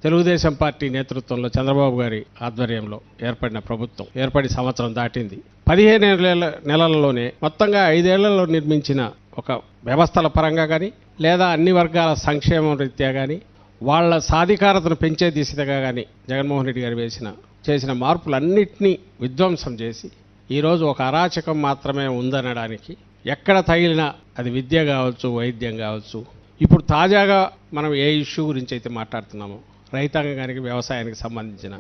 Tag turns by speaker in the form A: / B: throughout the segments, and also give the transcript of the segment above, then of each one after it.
A: Telugu Desam party నేతృత్వంలో చంద్రబాబు గారి ఆధ్వర్యంలో ఏర్పడిన ప్రభుత్వం ఏర్పడి సంవత్సరం దాటింది. 15 నెలలలోనే మొత్తంగా 5 ఏళ్లలో నిర్మించిన ఒక వ్యవస్థల పరంగా కానీ లేదా అన్ని వర్గాల సంక్షేమం రీత్యా కానీ వాళ్ళ సాధికారతను పెంచే దిశగా కానీ జగన్మోహన్ రెడ్డి గారు చేసిన మార్పులన్నింటినీ విధ్వంసం చేసి ఈరోజు ఒక అరాచకం మాత్రమే ఉందనడానికి ఎక్కడ తగిలినా అది విద్య కావచ్చు, వైద్యం కావచ్చు, ఇప్పుడు తాజాగా మనం ఏ ఇష్యూ గురించి అయితే మాట్లాడుతున్నామో రైతాంగానికి వ్యవసాయానికి సంబంధించిన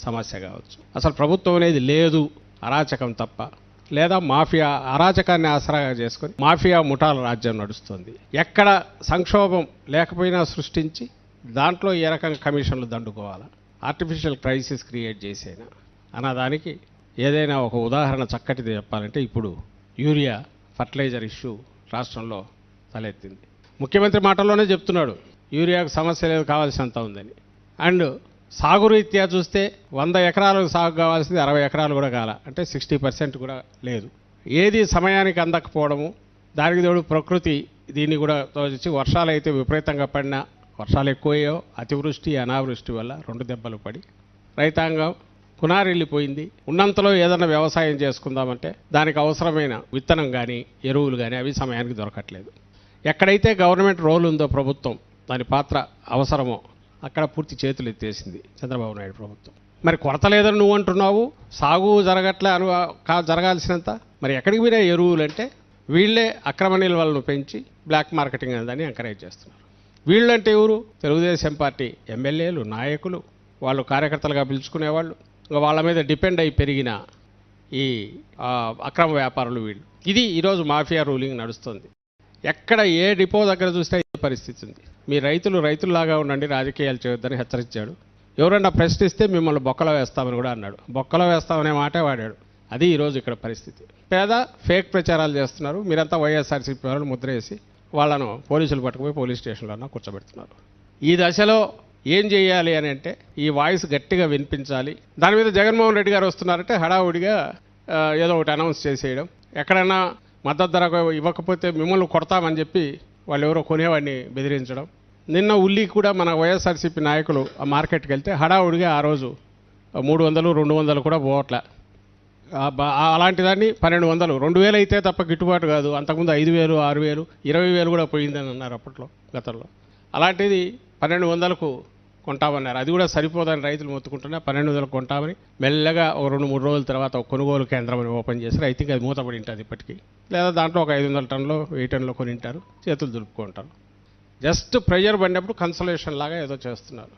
A: సమస్య కావచ్చు, అసలు ప్రభుత్వం అనేది లేదు, అరాచకం తప్ప, లేదా మాఫియా అరాచకాన్ని ఆసరాగా చేసుకొని మాఫియా ముఠాల రాజ్యం నడుస్తుంది. ఎక్కడ సంక్షోభం లేకపోయినా సృష్టించి దాంట్లో ఏ రకంగా కమిషన్లు దండుకోవాలా, ఆర్టిఫిషియల్ క్రైసిస్ క్రియేట్ చేసేనా అన్నదానికి ఏదైనా ఒక ఉదాహరణ చక్కటిది చెప్పాలంటే ఇప్పుడు యూరియా ఫర్టిలైజర్ ఇష్యూ రాష్ట్రంలో తలెత్తింది. ముఖ్యమంత్రి మాటల్లోనే చెప్తున్నాడు యూరియాకు సమస్య లేదు, కావాల్సినంత ఉందని. అండ్ సాగు రీత్యా చూస్తే 100 ఎకరాలకు సాగు కావాల్సింది 60 ఎకరాలు కూడా కాల, అంటే 60% కూడా లేదు. ఏది సమయానికి అందకపోవడము, దానికి తోడు ప్రకృతి దీన్ని కూడా తోచి వర్షాలు అయితే విపరీతంగా పడినా, వర్షాలు ఎక్కువయ్యో అతివృష్టి అనావృష్టి వల్ల 2 దెబ్బలు పడి రైతాంగం పునారిల్లిపోయింది. ఉన్నంతలో ఏదైనా వ్యవసాయం చేసుకుందామంటే దానికి అవసరమైన విత్తనం కానీ ఎరువులు కానీ అవి సమయానికి దొరకట్లేదు. ఎక్కడైతే గవర్నమెంట్ రోల్ ఉందో ప్రభుత్వం దాని పాత్ర అవసరమో అక్కడ పూర్తి చేతులు ఎత్తేసింది చంద్రబాబు నాయుడు ప్రభుత్వం. మరి కొరత లేదని నువ్వు అంటున్నావు, సాగు జరగట్లే జరగాల్సినంత, మరి ఎక్కడికి పోయినా ఎరువులు అంటే వీళ్ళే అక్రమ నిల్వలను పెంచి బ్లాక్ మార్కెటింగ్ అని ఎంకరేజ్ చేస్తున్నారు. వీళ్ళంటే ఎవరు? తెలుగుదేశం పార్టీ ఎమ్మెల్యేలు, నాయకులు, వాళ్ళు కార్యకర్తలుగా పిలుచుకునేవాళ్ళు, ఇంకా వాళ్ళ మీద డిపెండ్ అయి పెరిగిన ఈ అక్రమ వ్యాపారులు వీళ్ళు. ఇది ఈరోజు మాఫియా రూలింగ్ నడుస్తుంది. ఎక్కడ ఏ డిపో దగ్గర చూస్తే ఏ పరిస్థితి ఉంది. మీ రైతుల్లాగా ఉండండి, రాజకీయాలు చేయొద్దని హెచ్చరించాడు. ఎవరన్నా ప్రశ్నిస్తే మిమ్మల్ని బొక్కలో వేస్తామని కూడా అన్నాడు. బొక్కలో వేస్తామనే మాటే వాడాడు. అది ఈరోజు ఇక్కడ పరిస్థితి. పేద ఫేక్ ప్రచారాలు చేస్తున్నారు. మీరంతా వైఎస్ఆర్సీపీ వాళ్ళు ముద్ర వేసి వాళ్ళను పోలీసులు పట్టుకుపోయి పోలీస్ స్టేషన్లో కూర్చోబెడుతున్నారు. ఈ దశలో ఏం చేయాలి అని అంటే ఈ వాయిస్ గట్టిగా వినిపించాలి. దాని మీద జగన్మోహన్ రెడ్డి గారు వస్తున్నారంటే హడావుడిగా ఏదో ఒకటి అనౌన్స్ చేసేయడం, ఎక్కడైనా మద్దతు ధర ఇవ్వకపోతే మిమ్మల్ని కొడతామని చెప్పి వాళ్ళు ఎవరో కొనేవాడిని బెదిరించడం. నిన్న ఉల్లి కూడా మన వైఎస్ఆర్సీపీ నాయకులు ఆ మార్కెట్కి వెళ్తే హడావుడిగా ఆ రోజు 300, 200 కూడా పోవట్లే. అలాంటి దాన్ని 1200, 2000 అయితే తప్ప గిట్టుబాటు కాదు. అంతకుముందు 5000, 6000, 20000 కూడా పోయిందని అన్నారు అప్పట్లో, గతంలో. అలాంటిది 1200కు కొంటామన్నారు. అది కూడా సరిపోదని రైతులు మొత్తుకుంటున్నా 1200 కొంటామని మెల్లగా ఒక 2-3 రోజుల తర్వాత ఒక కొనుగోలు కేంద్రం అని ఓపెన్ చేశారు. ఐ థింక్ అది మూతపడి ఉంటుంది ఇప్పటికీ. లేదా దాంట్లో ఒక 500 టన్నులు 1000 టన్నులు కొనింటారు, చేతులు దులుపుకుంటారు. జస్ట్ ప్రెజర్ పడినప్పుడు కన్సలేషన్ లాగా ఏదో చేస్తున్నారు.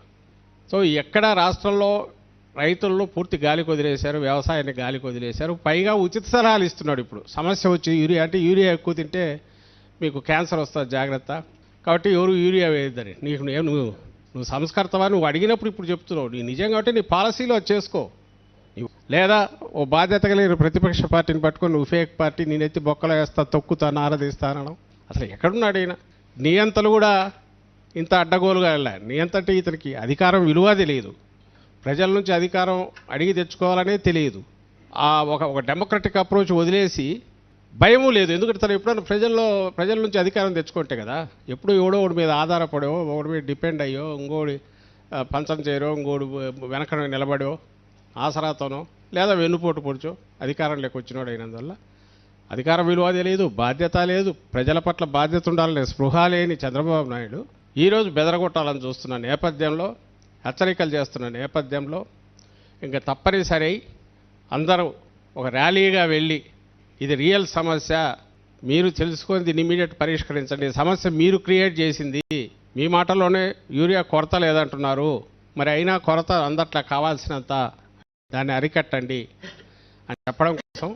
A: సో ఎక్కడ రాష్ట్రంలో రైతులను పూర్తి గాలికి వదిలేశారు, వ్యవసాయాన్ని గాలికి వదిలేశారు. పైగా ఉచిత సలహాలు ఇస్తున్నాడు. ఇప్పుడు సమస్య వచ్చి యూరియా ఎక్కువ తింటే మీకు క్యాన్సర్ వస్తుంది, జాగ్రత్త, కాబట్టి ఎవరు యూరియా వేయద్దని. నువ్వు సంస్కర్తవా? నువ్వు అడిగినప్పుడు ఇప్పుడు చెప్తున్నావు. నీ నిజం కాబట్టి నీ పాలసీలో చేసుకో. లేదా ఓ బాధ్యత కలిగిన ప్రతిపక్ష పార్టీని పట్టుకొని నువ్వు ఫేక్ పార్టీ, నేనెత్తి బొక్కలో వేస్తా, తొక్కుతా, నారదీస్తానడం. అసలు ఎక్కడున్నాడు ఈయన? నియంతలు కూడా ఇంత అడ్డగోలుగా వెళ్ళా. నియంతంటే ఇతనికి అధికారం విలువ తెలియదు, ప్రజల నుంచి అధికారం అడిగి తెచ్చుకోవాలనే తెలియదు. ఒక డెమోక్రటిక్ అప్రోచ్ వదిలేసి భయము లేదు. ఎందుకంటే తను ఎప్పుడైనా ప్రజల నుంచి అధికారం తెచ్చుకుంటే కదా, ఎప్పుడు ఎవడో ఒకటి మీద ఆధారపడో, ఒకటి మీద డిపెండ్ అయ్యో, ఇంకోటి పంచం చేయరో, ఇంకోటి వెనక నిలబడో, ఆసరాతోనో లేదా వెన్నుపోటు పొడిచో అధికారంలోకి వచ్చినాడు. అయినందువల్ల అధికారం విలువ తెలియదు, బాధ్యత లేదు, ప్రజల పట్ల బాధ్యత ఉండాలనే స్పృహ లేని చంద్రబాబు నాయుడు ఈరోజు బెదరగొట్టాలని చూస్తున్న నేపథ్యంలో, హెచ్చరికలు చేస్తున్న నేపథ్యంలో ఇంకా తప్పనిసరి అందరూ ఒక ర్యాలీగా వెళ్ళి ఇది రియల్ సమస్య, మీరు తెలుసుకొని దీన్ని ఇమీడియట్ పరిష్కరించండి, సమస్య మీరు క్రియేట్ చేసింది, మీ మాటల్లోనే యూరియా కొరత లేదంటున్నారు, మరి అయినా కొరత అందట్లా కావాల్సినంత, దాన్ని అరికట్టండి అని చెప్పడం కోసం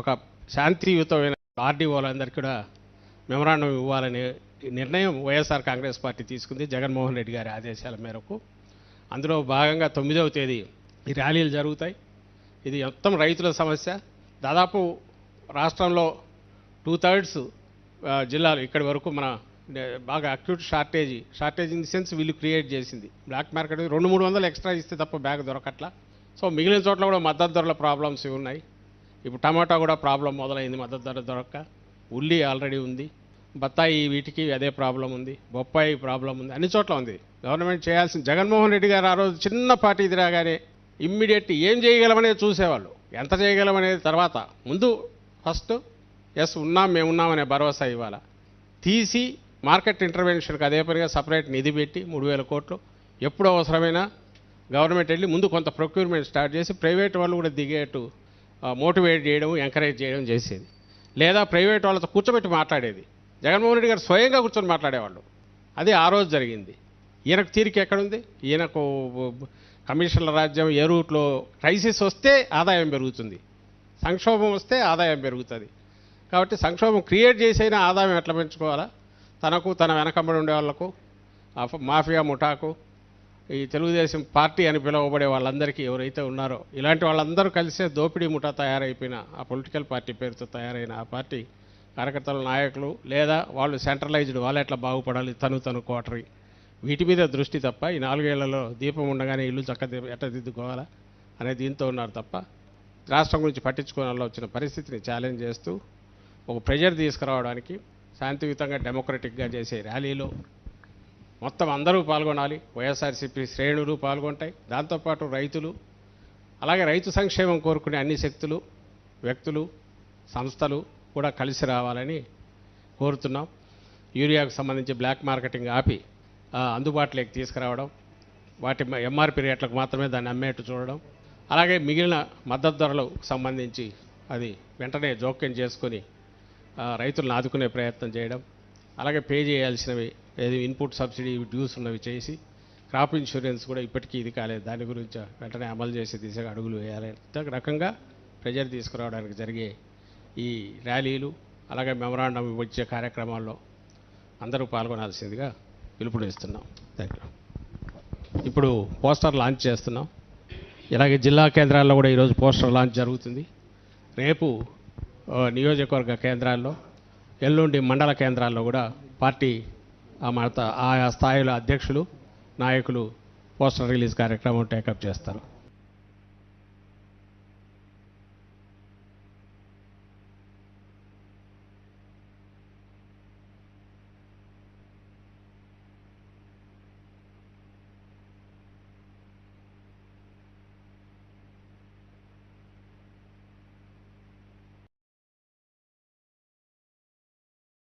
A: ఒక శాంతియుతమైన ఆర్డీఓలందరికీ కూడా మెమరాండం ఇవ్వాలనే నిర్ణయం వైఎస్ఆర్ కాంగ్రెస్ పార్టీ తీసుకుంది జగన్మోహన్ రెడ్డి గారి ఆదేశాల మేరకు. అందులో భాగంగా 9వ తేదీ ఈ ర్యాలీలు జరుగుతాయి. ఇది మొత్తం రైతుల సమస్య. దాదాపు రాష్ట్రంలో 2/3 జిల్లాలు ఇక్కడి వరకు మన బాగా acute shortage in the sense వీళ్ళు క్రియేట్ చేసింది. బ్లాక్ మార్కెట్ 200-300 ఎక్స్ట్రా ఇస్తే తప్ప బ్యాగ్ దొరకట్లా. సో మిగిలిన చోట్ల కూడా మద్దతు ధరల ప్రాబ్లమ్స్ ఉన్నాయి. ఇప్పుడు టమాటా కూడా ప్రాబ్లం మొదలైంది, మద్దతు ధర దొరక్క. ఉల్లి ఆల్రెడీ ఉంది. బత్తాయి వీటికి అదే ప్రాబ్లం ఉంది, బొప్పాయి ప్రాబ్లం ఉంది, అన్ని చోట్ల ఉంది. గవర్నమెంట్ చేయాల్సిన జగన్మోహన్ రెడ్డి గారు ఆ రోజు చిన్న పార్టీ రాగానే ఇమ్మీడియట్ ఏం చేయగలమనేది చూసేవాళ్ళు, ఎంత చేయగలమనేది తర్వాత. ముందు ఫస్ట్ ఎస్ ఉన్నాం మేమున్నామనే భరోసా ఇవ్వాలి. తీసి మార్కెట్ ఇంటర్వెన్షన్కి అదే పనిగా సపరేట్ నిధి పెట్టి 3,000 కోట్లు ఎప్పుడు అవసరమైనా గవర్నమెంట్ వెళ్ళి ముందు కొంత ప్రొక్యూర్మెంట్ స్టార్ట్ చేసి ప్రైవేట్ వాళ్ళు కూడా దిగేట్టు మోటివేట్ చేయడం, ఎంకరేజ్ చేయడం చేసేది. లేదా ప్రైవేట్ వాళ్ళతో కూర్చోబెట్టి మాట్లాడేది. జగన్మోహన్ రెడ్డి గారు స్వయంగా కూర్చొని మాట్లాడేవాళ్ళు. అది ఆ రోజు జరిగింది. ఈయనకు తీరిక ఎక్కడుంది? ఈయనకు కమిషన్ల రాజ్యం, ఏ రూట్లో క్రైసిస్ వస్తే ఆదాయం పెరుగుతుంది, సంక్షోభం వస్తే ఆదాయం పెరుగుతుంది. కాబట్టి సంక్షోభం క్రియేట్ చేసైనా ఆదాయం ఎట్లా పెంచుకోవాలా, తనకు తన వెనకబడి ఉండే వాళ్లకు, మాఫియా ముఠాకు, ఈ తెలుగుదేశం పార్టీ అని పిలువబడే వాళ్ళందరికీ ఎవరైతే ఉన్నారో ఇలాంటి వాళ్ళందరూ కలిసే దోపిడీ ముఠా తయారైపోయిన ఆ పొలిటికల్ పార్టీ పేరుతో తయారైన ఆ పార్టీ కార్యకర్తల నాయకులు, లేదా వాళ్ళు సెంట్రలైజ్డ్, వాళ్ళు ఎట్లా బాగుపడాలి, తను కోటరీ, వీటి మీద దృష్టి తప్ప ఈ 4 ఏళ్లలో దీపం ఉండగానే ఇల్లు ఎట్లా దిద్దుకోవాలా అనే దీంతో ఉన్నారు తప్ప రాష్ట్రం గురించి పట్టించుకోవడంలో వచ్చిన పరిస్థితిని ఛాలెంజ్ చేస్తూ ఒక ప్రెజర్ తీసుకురావడానికి శాంతియుతంగా డెమోక్రటిక్గా చేసే ర్యాలీలో మొత్తం అందరూ పాల్గొనాలి. వైఎస్ఆర్సీపీ శ్రేణులు పాల్గొంటాయి, దాంతోపాటు రైతులు, అలాగే రైతు సంక్షేమం కోరుకునే అన్ని శక్తులు, వ్యక్తులు, సంస్థలు కూడా కలిసి రావాలని కోరుతున్నాం. యూరియాకు సంబంధించి బ్లాక్ మార్కెటింగ్ ఆపి అందుబాటులోకి తీసుకురావడం, వాటి ఎంఆర్పీ రేట్లకు మాత్రమే దాన్ని అమ్మేట్టు చూడడం, అలాగే మిగిలిన మద్దతు ధరలకు సంబంధించి అది వెంటనే జోక్యం చేసుకొని రైతులను ఆదుకునే ప్రయత్నం చేయడం, అలాగే పే చేయాల్సినవి ఏది ఇన్పుట్ సబ్సిడీ డ్యూస్ ఉన్నవి చేసి, క్రాప్ ఇన్సూరెన్స్ కూడా ఇప్పటికీ ఇది కాలేదు, దాని గురించి వెంటనే అమలు చేసే దిశగా అడుగులు వేయాలి. రకంగా ప్రెజర్ తీసుకురావడానికి జరిగే ఈ ర్యాలీలు, అలాగే మెమరాండం ఇచ్చే కార్యక్రమాల్లో అందరూ పాల్గొనాల్సిందిగా పిలుపునిస్తున్నాం. Thank you. ఇప్పుడు పోస్టర్ లాంచ్ చేస్తున్నాం. ఇలాగే జిల్లా కేంద్రాల్లో కూడా ఈరోజు పోస్టర్ లాంచ్ జరుగుతుంది. రేపు నియోజకవర్గ కేంద్రాల్లో, ఎల్లుండి మండల కేంద్రాల్లో కూడా పార్టీ ఆయా స్థాయిల అధ్యక్షులు, నాయకులు పోస్టర్ రిలీజ్ కార్యక్రమం టేకప్ చేస్తారు.